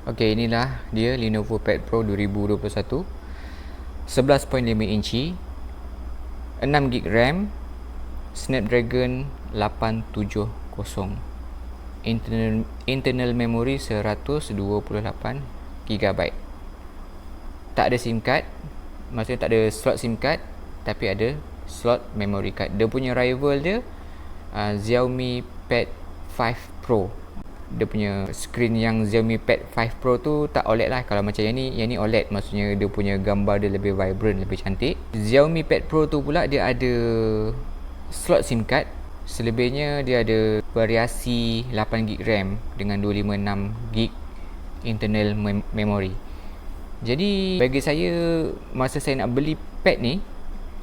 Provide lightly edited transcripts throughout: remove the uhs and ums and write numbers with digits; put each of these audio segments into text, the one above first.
Okey, inilah dia Lenovo Pad Pro 2021, 11.5 inci, 6GB RAM, Snapdragon 870, internal memory 128GB. Tak ada SIM card, maksudnya tak ada slot SIM card, tapi ada slot memory card. Dia punya rival dia Xiaomi Pad 5 Pro. Dia punya screen yang Xiaomi Pad 5 Pro tu tak OLED lah. Kalau macam yang ni OLED, maksudnya dia punya gambar dia lebih vibrant, lebih cantik. Xiaomi Pad Pro tu pula dia ada slot SIM card. Selebihnya dia ada variasi 8GB RAM dengan 256GB internal memory. Jadi bagi saya, masa saya nak beli pad ni,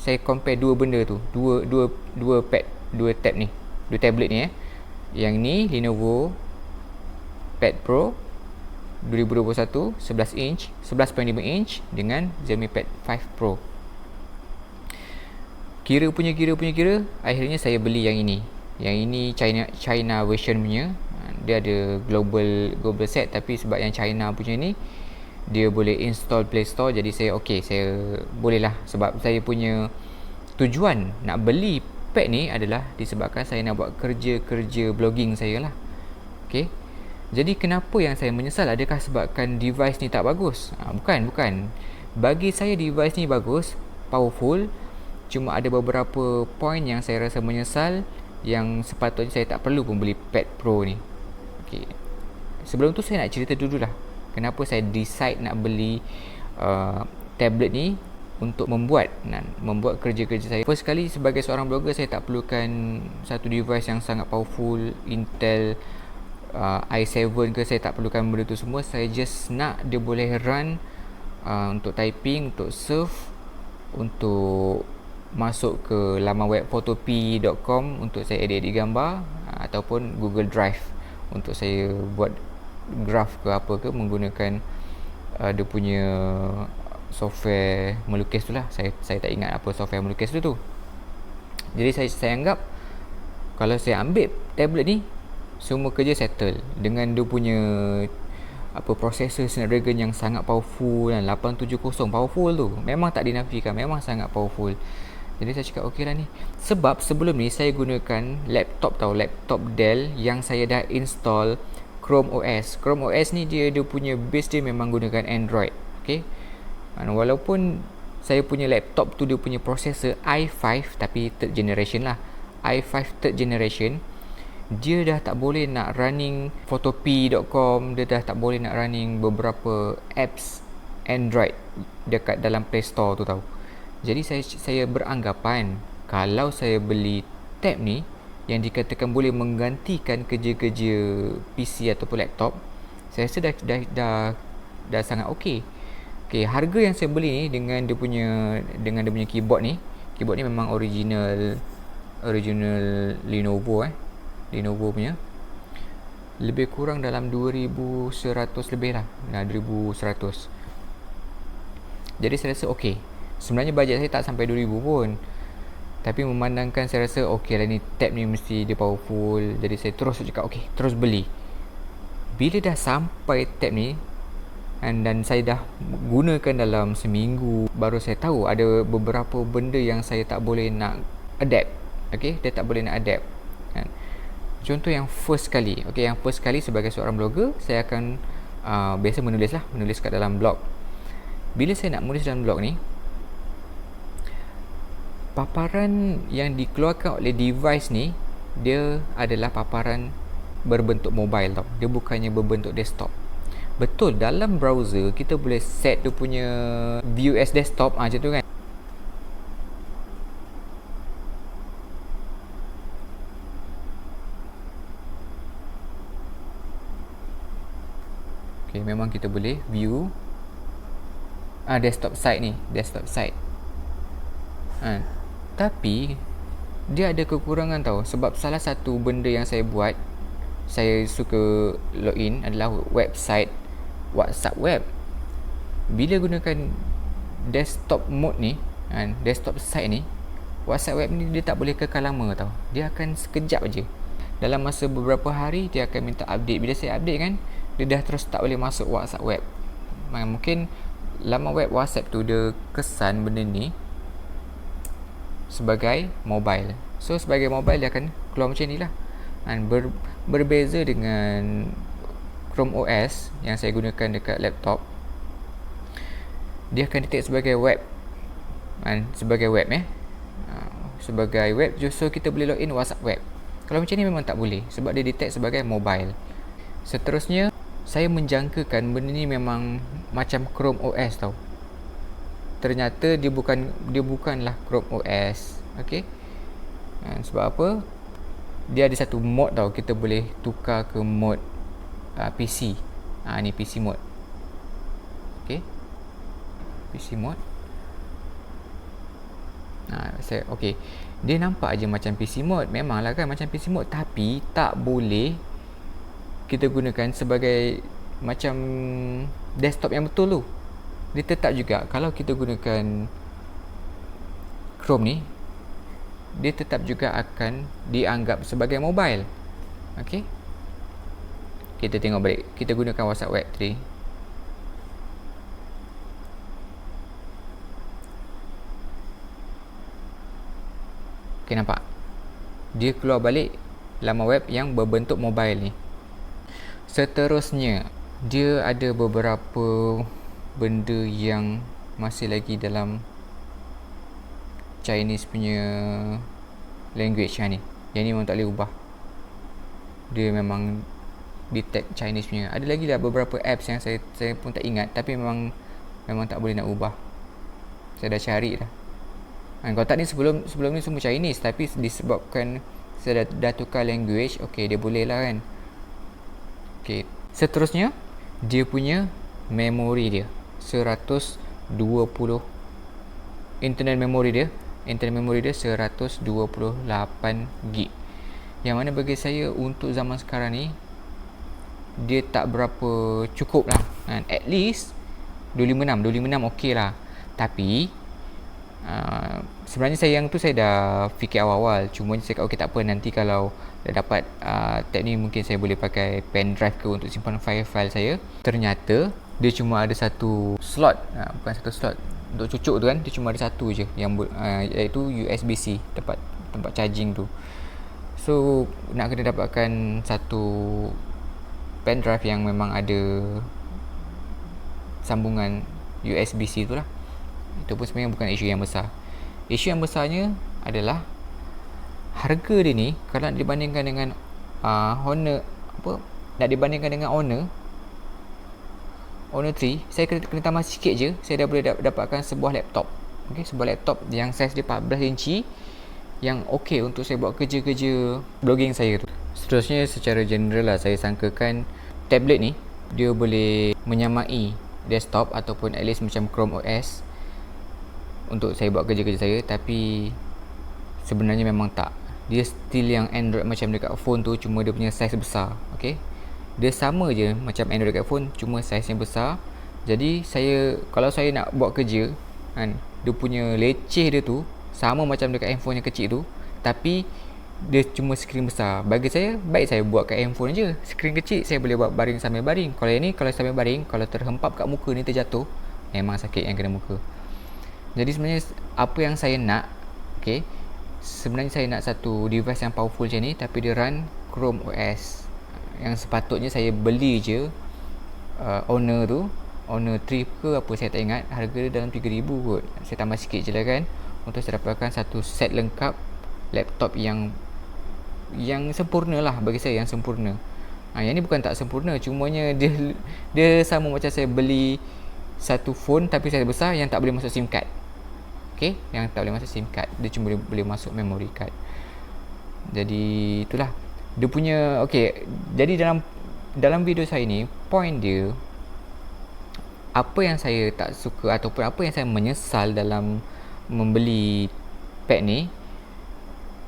saya compare dua benda tu, dua pad, dua tab ni, dua tablet ni Yang ni Lenovo Pad Pro 2021 11 inch, 11.5 inch dengan Xiaomi Pad 5 Pro. Kira, akhirnya saya beli yang ini. Yang ini China version punya. Dia ada global set, tapi sebab yang China punya ni dia boleh install Play Store, jadi saya boleh lah. Sebab saya punya tujuan nak beli pad ni adalah disebabkan saya nak buat kerja blogging saya lah. Okay. Jadi kenapa yang saya menyesal? Adakah sebabkan device ni tak bagus? Bukan. Bagi saya device ni bagus, powerful. Cuma ada beberapa point yang saya rasa menyesal, yang sepatutnya saya tak perlu pun beli Pad Pro ni. Okay. Sebelum tu saya nak cerita dulu lah kenapa saya decide nak beli tablet ni untuk membuat kerja-kerja saya. First sekali, sebagai seorang blogger, saya tak perlukan satu device yang sangat powerful, Intel i7 ke. Saya tak perlukan benda tu semua. Saya just nak dia boleh run untuk typing, untuk surf, untuk masuk ke laman web photopea.com untuk saya edit gambar, ataupun Google Drive untuk saya buat graph ke apa ke menggunakan dia punya software melukis tu lah. Saya tak ingat apa software melukis tu. Jadi saya anggap kalau saya ambil tablet ni, semua kerja settle dengan dia punya processor Snapdragon yang sangat powerful, dan 870 powerful tu memang tak dinafikan, memang sangat powerful. Jadi saya cakap okey lah ni. Sebab sebelum ni saya gunakan laptop Dell yang saya dah install Chrome OS. Chrome OS ni dia punya base dia memang gunakan Android. Okay. Walaupun saya punya laptop tu dia punya processor i5, tapi third generation lah, i5 third generation, dia dah tak boleh nak running photopea.com, dia dah tak boleh nak running beberapa apps Android dekat dalam Play Store tu tahu. Jadi saya beranggapan kalau saya beli tab ni yang dikatakan boleh menggantikan kerja-kerja PC ataupun laptop, saya rasa dah sangat okey. Okay, harga yang saya beli ni dengan dia punya keyboard ni memang original Lenovo punya, lebih kurang dalam 2100 lebih lah, 2100. Jadi saya rasa okey. Sebenarnya bajet saya tak sampai 2000 pun, tapi memandangkan saya rasa okey lah ni, tab ni mesti dia powerful. Jadi saya terus cakap okey, terus beli. Bila dah sampai tab ni dan saya dah gunakan dalam seminggu, baru saya tahu ada beberapa benda yang saya tak boleh nak adapt. Okay, dia tak boleh nak adapt kan? Contoh yang first kali sebagai seorang blogger, saya akan biasa menulis kat dalam blog. Bila saya nak menulis dalam blog ni, paparan yang dikeluarkan oleh device ni, dia adalah paparan berbentuk mobile tau. Dia bukannya berbentuk desktop. Betul, dalam browser kita boleh set dia punya view as desktop macam tu kan. Okay, memang kita boleh view desktop site. Tapi dia ada kekurangan tau. Sebab salah satu benda yang saya buat, saya suka login adalah website WhatsApp web. Bila gunakan desktop mode ni, desktop site ni, WhatsApp web ni dia tak boleh kekal lama tau. Dia akan sekejap je. Dalam masa beberapa hari dia akan minta update. Bila saya update kan, dia dah terus tak boleh masuk WhatsApp web. Mungkin laman web WhatsApp tu dia kesan benda ni sebagai mobile. So sebagai mobile dia akan keluar macam ni lah. Dan berbeza dengan Chrome OS yang saya gunakan dekat laptop, dia akan detect sebagai web. Sebagai web sebagai web, justru kita boleh login WhatsApp web. Kalau macam ni memang tak boleh, sebab dia detect sebagai mobile. Seterusnya, saya menjangkakan benda ni memang macam Chrome OS tau. Ternyata dia bukanlah Chrome OS. Okay, sebab apa? Dia ada satu mode tau, kita boleh tukar ke mode PC. Ni PC mode. Okay, PC mode. Okay, dia nampak je macam PC mode. Memanglah kan macam PC mode, tapi tak boleh kita gunakan sebagai macam desktop yang betul tu. Dia tetap juga, kalau kita gunakan Chrome ni, dia tetap juga akan dianggap sebagai mobile. Okay, kita tengok balik. Kita gunakan WhatsApp web tadi. Okay, nampak? Dia keluar balik laman web yang berbentuk mobile ni. Seterusnya, dia ada beberapa benda yang masih lagi dalam Chinese punya language ni. Yang ni memang tak boleh ubah. Dia memang detect Chinese punya. Ada lagi lah beberapa apps yang saya pun tak ingat, tapi memang tak boleh nak ubah. Saya dah cari dah. Kalau tak ni sebelum ni semua Chinese, tapi disebabkan saya dah tukar language, okay, dia boleh lah kan. Okay, seterusnya dia punya memori dia 120 internal memory dia 128 gig, yang mana bagi saya untuk zaman sekarang ni dia tak berapa cukup lah kan. At least 256 okey lah. Tapi sebenarnya saya dah fikir awal-awal, cuma saya kata okey tak apa, nanti kalau dah dapat tab ni mungkin saya boleh pakai pen drive ke untuk simpan file-file saya. Ternyata dia cuma ada satu slot, bukan satu slot untuk cucuk tu kan, dia cuma ada satu je yang iaitu USB-C, tempat charging tu. So nak kena dapatkan satu pen drive yang memang ada sambungan USB-C tu lah. Itu pun sebenarnya bukan isu yang besar. Isu yang besarnya adalah harga dia ni, kalau nak dibandingkan dengan Honor, Honor 3, saya kena tambah sikit je, saya dah boleh dapatkan sebuah laptop. Okay, sebuah laptop yang saiz dia 14 inci, yang okey untuk saya buat kerja-kerja blogging saya tu. Seterusnya, secara general lah, saya sangkakan tablet ni dia boleh menyamai desktop ataupun at least macam Chrome OS untuk saya buat kerja-kerja saya. Tapi sebenarnya memang tak. Dia still yang Android macam dekat phone tu, cuma dia punya saiz besar. Okay, dia sama je macam Android dekat phone, cuma saiznya besar. Jadi kalau saya nak buat kerja kan, dia punya leceh dia tu sama macam dekat handphone yang kecil tu, tapi dia cuma skrin besar. Bagi saya, baik saya buat kat handphone je, skrin kecil, saya boleh buat baring sambil baring. Kalau yang ni, kalau sambil baring, kalau terhempap kat muka ni, terjatuh, memang sakit yang kena muka. Jadi sebenarnya apa yang saya nak, okay, sebenarnya saya nak satu device yang powerful macam ni, tapi dia run Chrome OS. Yang sepatutnya saya beli je Honor tu, Honor 3 ke apa saya tak ingat, harga dia dalam 3,000 kot. Saya tambah sikit je lah kan, untuk saya dapatkan satu set lengkap laptop yang sempurna lah. Bagi saya yang sempurna. Yang ni bukan tak sempurna, cumanya dia sama macam saya beli satu phone tapi saya besar yang tak boleh masuk SIM card. Okay, yang tak boleh masuk SIM card, dia cuma boleh masuk memory card. Jadi itulah dia punya. Okay, jadi dalam video saya ni, point dia, apa yang saya tak suka ataupun apa yang saya menyesal dalam membeli pad ni,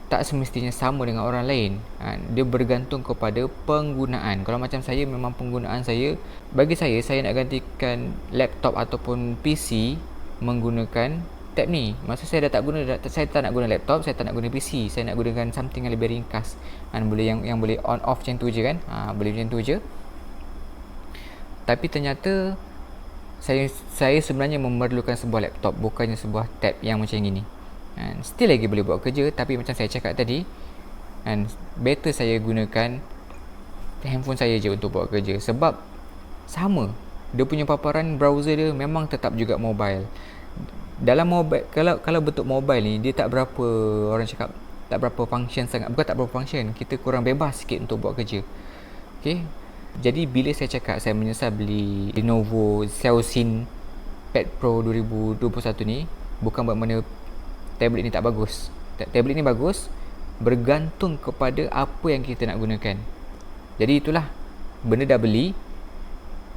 tak semestinya sama dengan orang lain. Dia bergantung kepada penggunaan. Kalau macam saya, memang penggunaan saya, bagi saya nak gantikan laptop ataupun PC menggunakan tab ni. Maksud saya saya tak nak guna laptop, saya tak nak guna PC, saya nak gunakan something yang lebih ringkas. Boleh yang boleh on off macam tu je kan. Boleh macam tu je. Tapi ternyata saya sebenarnya memerlukan sebuah laptop, bukannya sebuah tab yang macam ini. And still lagi boleh buat kerja, tapi macam saya cakap tadi, and better saya gunakan handphone saya je untuk buat kerja. Sebab sama, dia punya paparan browser dia memang tetap juga mobile. Dalam mobile, kalau bentuk mobile ni, dia tak berapa, orang cakap tak berapa function sangat. Bukan tak berapa function, kita kurang bebas sikit untuk buat kerja. Okay. Jadi bila saya cakap saya menyesal beli Lenovo Xiaoxin Pad Pro 2021 ni, bukan bermakna tablet ni tak bagus. Tablet ni bagus, bergantung kepada apa yang kita nak gunakan. Jadi itulah, benda dah beli,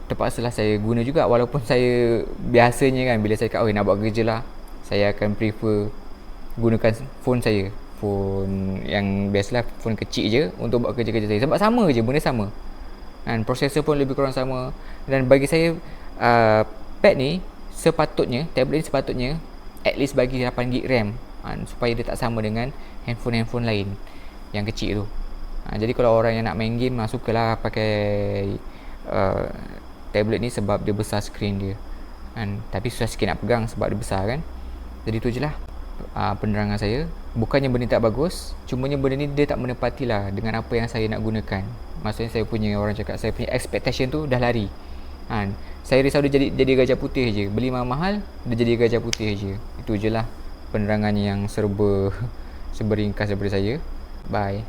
terpaksalah saya guna juga. Walaupun saya biasanya kan, bila saya kat nak buat kerja lah, saya akan prefer gunakan phone saya, phone yang biasalah, phone kecil je untuk buat kerja-kerja saya. Sebab sama je, benda sama, dan prosesor pun lebih kurang sama. Dan bagi saya, pad ni sepatutnya, tablet ni sepatutnya at least bagi 8GB RAM, supaya dia tak sama dengan handphone lain yang kecil tu. Jadi kalau orang yang nak main game, sukalah pakai tablet ni sebab dia besar skrin dia, tapi susah sikit nak pegang sebab dia besar kan. Jadi tu je lah penerangan saya. Bukannya benda ni tak bagus, cumanya benda ni dia tak menepati lah dengan apa yang saya nak gunakan. Maksudnya saya punya, orang cakap, saya punya expectation tu dah lari. Saya risau dia jadi gajah putih je. Beli mahal, dia jadi gajah putih je. Itu je lah penerangannya yang serba ringkas daripada saya. Bye.